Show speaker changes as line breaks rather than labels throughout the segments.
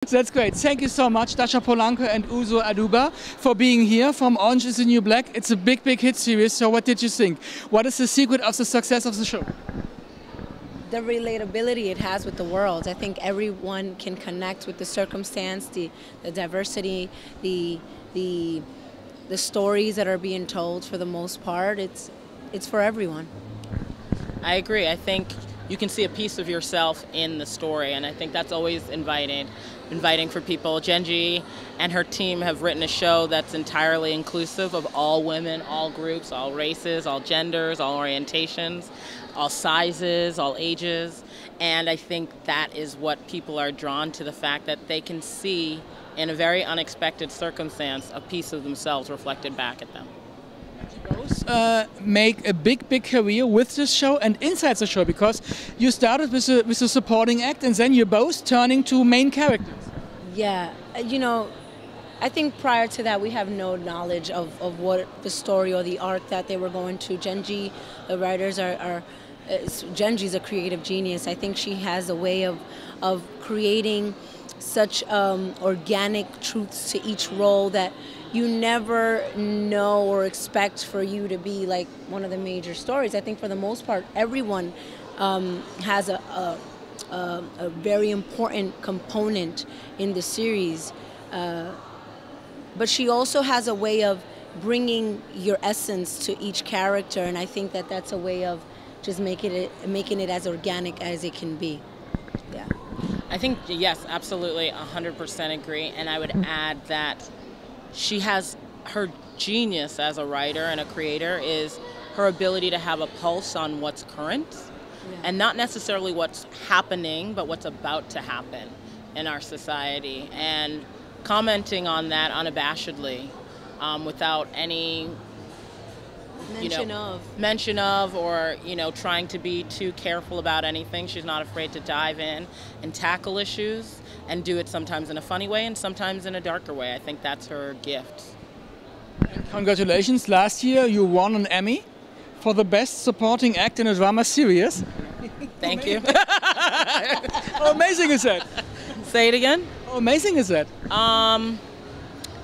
That's great. Thank you so much, DASCHA Polanco and UZO ADUBA, for being here from Orange is the New Black. It's a big, big hit series. So what did you think? What is the secret of the success of the show?
The relatability it has with the world. I think everyone can connect with the circumstance, the diversity, the stories that are being told. For the most part, it's for everyone.
I agree. I think you can see a piece of yourself in the story, and I think that's always inviting for people. Genji and her team have written a show that's entirely inclusive of all women, all groups, all races, all genders, all orientations, all sizes, all ages, and I think that is what people are drawn to, the fact that they can see in a very unexpected circumstance a piece of themselves reflected back at them.
You both make a big career with this show and inside the show, because you started with a supporting act and then you're both turning to main characters.
Yeah, you know, I think prior to that we have no knowledge of what the story or the arc that they were going to. Genji, the writers Genji's a creative genius. I think she has a way of creating such organic truths to each role that you never know or expect for you to be like one of the major stories. I think for the most part, everyone has a very important component in the series. But she also has a way of bringing your essence to each character, and I think that that's a way of just making it as organic as it can be. Yeah.
I think, yes, absolutely, 100% agree, and I would add that she has her genius as a writer and a creator is her ability to have a pulse on what's current, and not necessarily what's happening, but what's about to happen in our society, and commenting on that unabashedly, without any mention of, or trying to be too careful about anything. She's not afraid to dive in and tackle issues and do it sometimes in a funny way and sometimes in a darker way. I think that's her gift.
Congratulations. Last year you won an Emmy for the best supporting act in a drama series.
Thank you.
How amazing is that?
Say it again?
How amazing is that?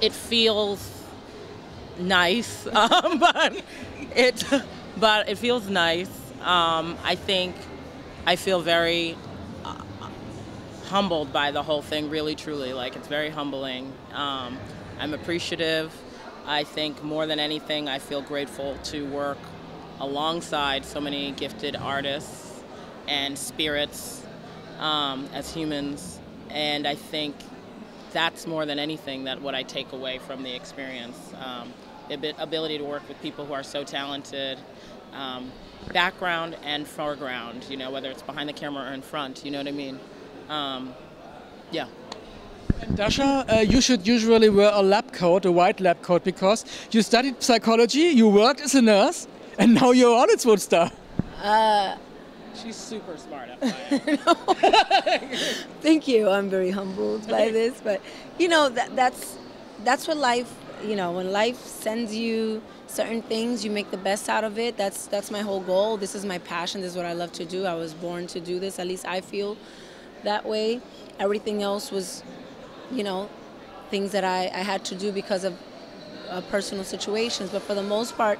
It feels nice, but it feels nice. I think I feel very humbled by the whole thing, really, truly. Like, it's very humbling. I'm appreciative. I think more than anything, I feel grateful to work alongside so many gifted artists and spirits as humans, and I think that's more than anything that what I take away from the experience. The ability to work with people who are so talented, background and foreground, whether it's behind the camera or in front, you know what I mean? Yeah.
And DASCHA, you should usually wear a lab coat, a white lab coat, because you studied psychology, you worked as a nurse, and now you're a Hollywood star.
She's super smart at it.
Thank you. I'm very humbled by this, but that's what life. When life sends you certain things, you make the best out of it. That's my whole goal. This is my passion. This is what I love to do. I was born to do this. At least I feel that way. Everything else was, things that I had to do because of personal situations. But for the most part,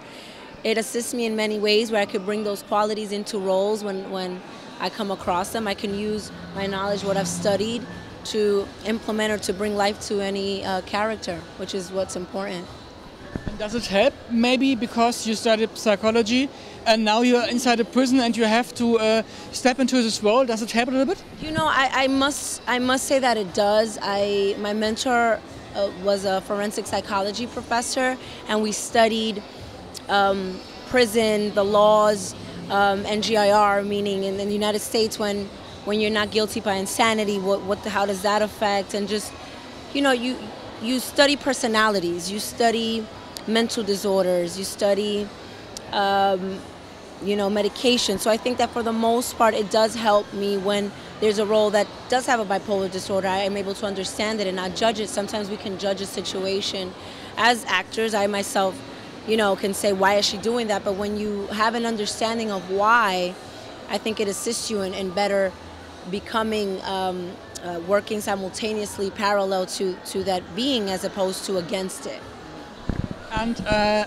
it assists me in many ways where I could bring those qualities into roles when I come across them. I can use my knowledge, what I've studied, to implement or to bring life to any character, which is what's important.
And does it help, maybe because you studied psychology and now you're inside a prison and you have to step into this role? Does it help a little bit?
I must say that it does. My mentor was a forensic psychology professor, and we studied prison, the laws, NGIR, meaning in the United States when you're not guilty by insanity, how does that affect? And just, you study personalities, you study mental disorders, you study, medication. So I think that for the most part, it does help me when there's a role that does have a bipolar disorder. I am able to understand it and not judge it. Sometimes we can judge a situation. As actors, I myself, can say, why is she doing that? But when you have an understanding of why, I think it assists you in better becoming working simultaneously parallel to that being as opposed to against it.
And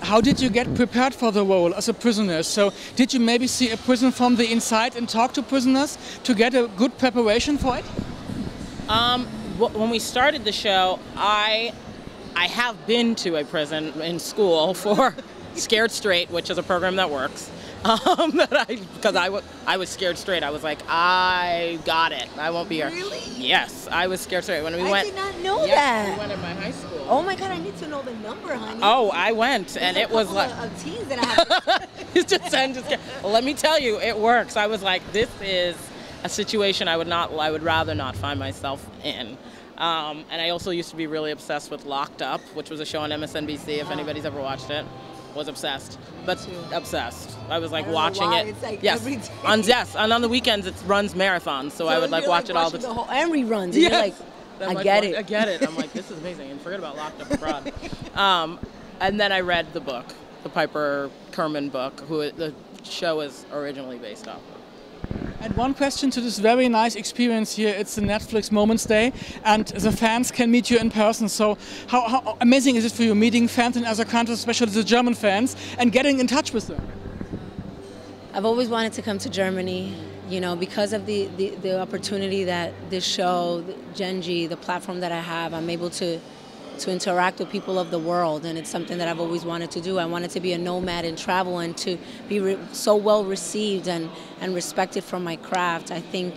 how did you get prepared for the role as a prisoner? So did you maybe see a prison from the inside and talk to prisoners to get a good preparation for it?
When we started the show, I have been to a prison in school for Scared Straight, which is a program that works. Because I was scared straight. I was like, I got it. I won't be here.
Really?
Yes, I was scared straight. When we
I
went,
did not know
yes,
that.
we went at my high school.
Oh my God, I need to know the number, honey.
Oh, I went, and it was like
of teens that I have.
well, let me tell you, it works. I was like, this is a situation I would rather not find myself in. And I also used to be really obsessed with Locked Up, which was a show on MSNBC. If anybody's ever watched it, was obsessed. But obsessed. I was like watching it.
It's like
yes,
every day.
And on the weekends it runs marathons, so I would like watch it all the time.
And reruns. And
Yes.
you're like, I get it.
I get it. I'm like, this is amazing. And forget about Locked Up Abroad. And then I read the book, the Piper Kerman book, who the show is originally based off of.
And one question to this very nice experience here, it's the Netflix Moments Day, and the fans can meet you in person. So how amazing is it for you meeting fans in other countries, especially the German fans, and getting in touch with them?
I've always wanted to come to Germany, you know, because of the opportunity that this show, Genji, the platform that I have, I'm able to interact with people of the world, and it's something that I've always wanted to do. I wanted to be a nomad and travel, and to be so well received and respected for my craft, I think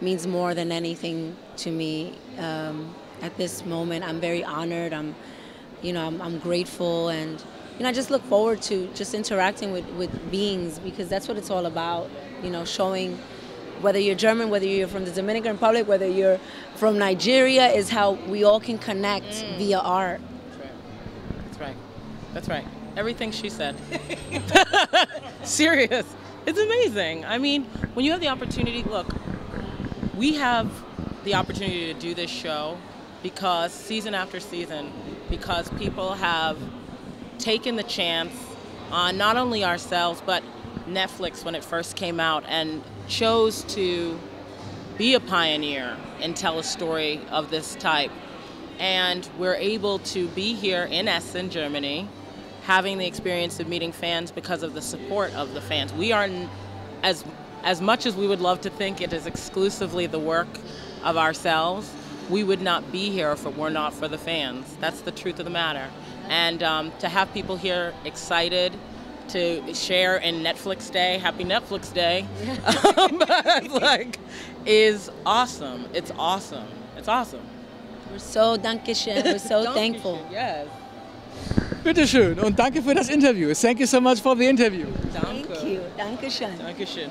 means more than anything to me. At this moment, I'm very honored. I'm grateful, and I just look forward to just interacting with beings, because that's what it's all about. You know, showing, whether you're German, whether you're from the Dominican Republic, whether you're from Nigeria, is how we all can connect via art.
That's right. That's right. Everything she said. Serious. It's amazing. I mean, when you have the opportunity, look, we have the opportunity to do this show because season after season, because people have taken the chance on not only ourselves, but Netflix when it first came out, and chose to be a pioneer and tell a story of this type. And we're able to be here in Essen, Germany, having the experience of meeting fans because of the support of the fans. We are, as much as we would love to think it is exclusively the work of ourselves, we would not be here if it were not for the fans. That's the truth of the matter. And to have people here excited to share in Netflix Day, happy Netflix Day, is awesome. It's awesome. It's awesome.
We're so Dankeschön. We're so thankful.
Yes.
Bitteschön und danke für das Interview. Thank you so much for the interview.
Danke.
Thank you. Dankeschön.
Dankeschön.